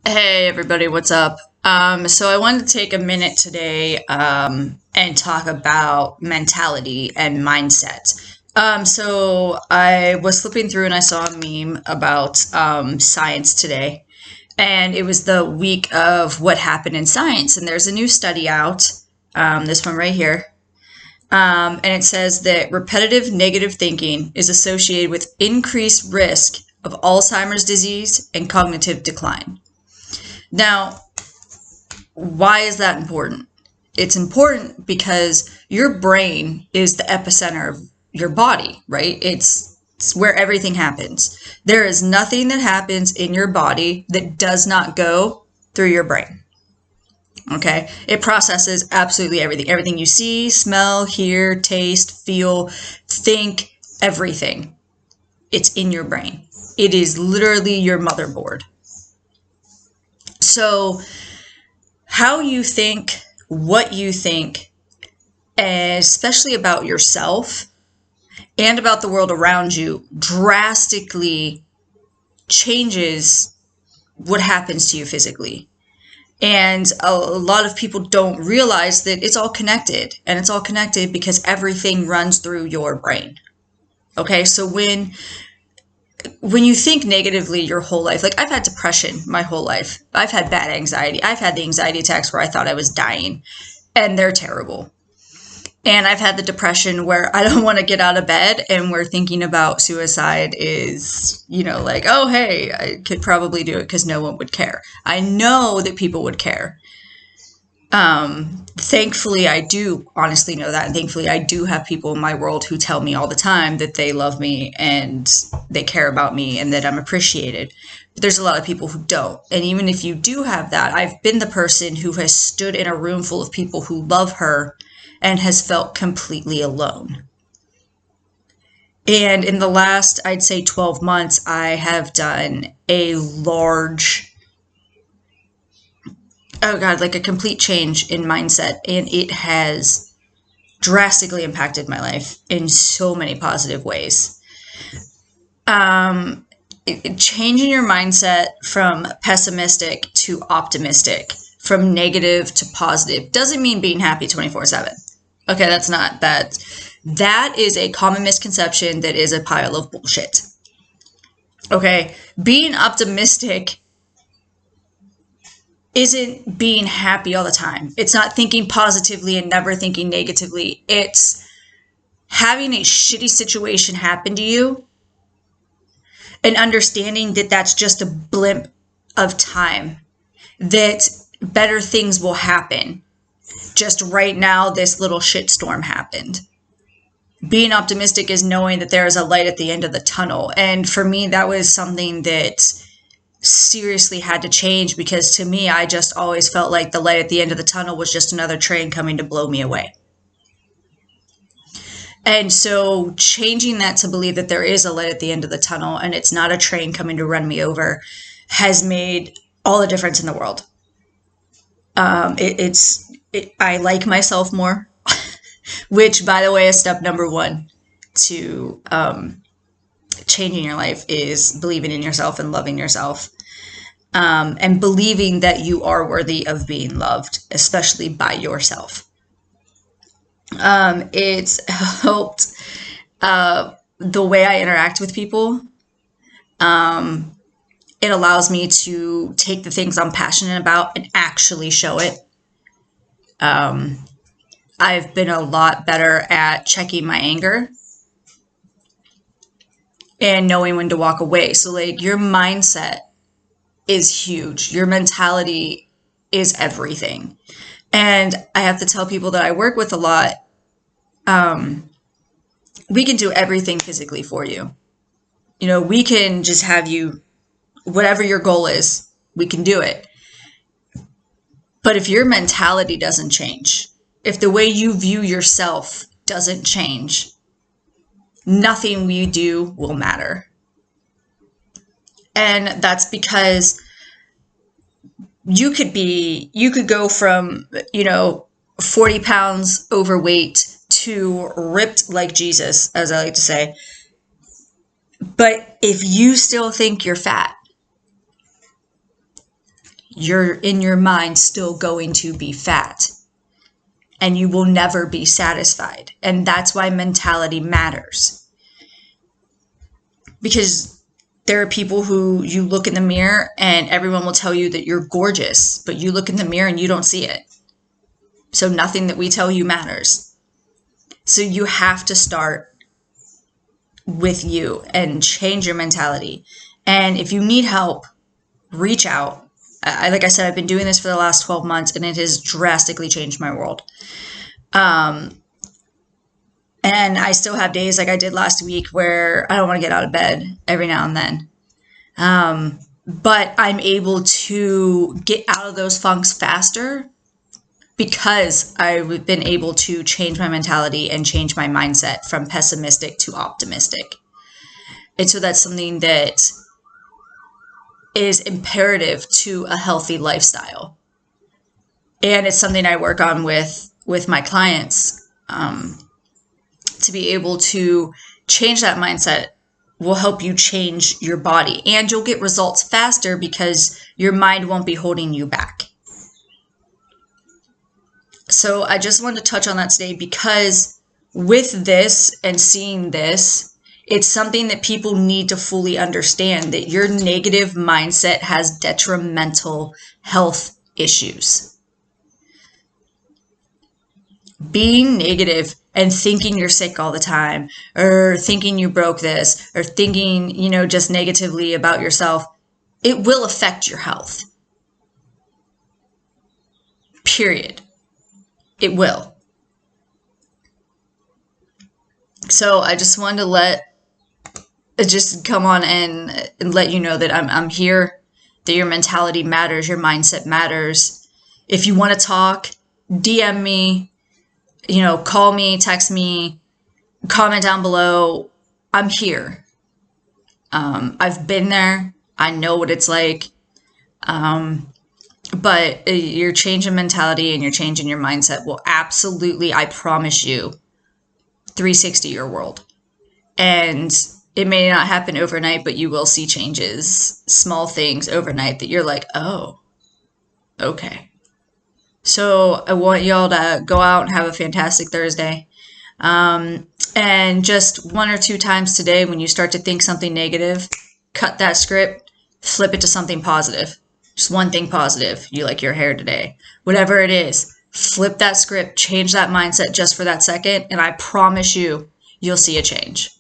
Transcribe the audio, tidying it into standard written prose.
Hey everybody, what's up? So I wanted to take a minute today and talk about mentality and mindset. So I was flipping through and I saw a meme about science today, and it was the week of what happened in science. And there's a new study out, this one right here, and it says that repetitive negative thinking is associated with increased risk of Alzheimer's disease and cognitive decline. Now, why is that important? It's important because your brain is the epicenter of your body, right? It's where everything happens. There is nothing that happens in your body that does not go through your brain. Okay? It processes absolutely everything. Everything you see, smell, hear, taste, feel, think, everything. It's in your brain. It is literally your motherboard. So, how you think, what you think, especially about yourself and about the world around you, drastically changes what happens to you physically. And a lot of people don't realize that it's all connected, and it's all connected because everything runs through your brain. Okay, so when you think negatively your whole life, like I've had depression my whole life, I've had bad anxiety, I've had the anxiety attacks where I thought I was dying, and they're terrible. And I've had the depression where I don't want to get out of bed, and where thinking about suicide is, like, oh, hey, I could probably do it because no one would care. I know that people would care. Thankfully, I do honestly know that. And thankfully, I do have people in my world who tell me all the time that they love me and they care about me and that I'm appreciated. But there's a lot of people who don't. And even if you do have that, I've been the person who has stood in a room full of people who love her and has felt completely alone. And in the last, I'd say 12 months, I have done a large, like a complete change in mindset. And it has drastically impacted my life in so many positive ways. Changing your mindset from pessimistic to optimistic, from negative to positive, doesn't mean being happy 24/7. Okay, that's not that. That is a common misconception that is a pile of bullshit. Okay, being optimistic isn't being happy all the time. It's not thinking positively and never thinking negatively. It's having a shitty situation happen to you and understanding that that's just a blimp of time, that better things will happen. Just right now, this little shitstorm happened. Being optimistic is knowing that there is a light at the end of the tunnel. And for me, that was something that seriously had to change, because to me, I just always felt like the light at the end of the tunnel was just another train coming to blow me away. And so changing that to believe that there is a light at the end of the tunnel and it's not a train coming to run me over has made all the difference in the world. I like myself more, which, by the way, is step number one to changing your life, is believing in yourself and loving yourself, and believing that you are worthy of being loved, especially by yourself. It's helped the way I interact with people. It allows me to take the things I'm passionate about and actually show it. I've been a lot better at checking my anger and knowing when to walk away. So, like, your mindset is huge. Your mentality is everything. And I have to tell people that I work with a lot, we can do everything physically for you. We can just have you, whatever your goal is, we can do it. But if your mentality doesn't change, if the way you view yourself doesn't change, nothing we do will matter. And that's because you could go from, 40 pounds overweight to ripped like Jesus, as I like to say. But if you still think you're fat, you're in your mind still going to be fat. And you will never be satisfied. And that's why mentality matters. Because there are people who you look in the mirror and everyone will tell you that you're gorgeous, but you look in the mirror and you don't see it. So nothing that we tell you matters. So you have to start with you and change your mentality. And if you need help, reach out. Like I said, I've been doing this for the last 12 months and it has drastically changed my world. And I still have days like I did last week where I don't want to get out of bed every now and then. But I'm able to get out of those funks faster because I've been able to change my mentality and change my mindset from pessimistic to optimistic. And so that's something that is imperative to a healthy lifestyle. And it's something I work on with my clients. To be able to change that mindset will help you change your body, and you'll get results faster because your mind won't be holding you back. So I just wanted to touch on that today because with this and seeing this, it's something that people need to fully understand, that your negative mindset has detrimental health issues. Being negative and thinking you're sick all the time, or thinking you broke this, or thinking, just negatively about yourself, it will affect your health. Period. It will. So I just wanted to just come on and let you know that I'm here, that your mentality matters, your mindset matters. If you want to talk, DM me, call me, text me, comment down below. I'm here. I've been there. I know what it's like. But your change in mentality and your change in your mindset will absolutely, I promise you, 360 your world. And it may not happen overnight, but you will see changes, small things overnight that you're like, oh, okay. So I want y'all to go out and have a fantastic Thursday. And just 1 or 2 times today, when you start to think something negative, cut that script, flip it to something positive. Just one thing positive. You like your hair today. Whatever it is, flip that script, change that mindset just for that second, and I promise you, you'll see a change.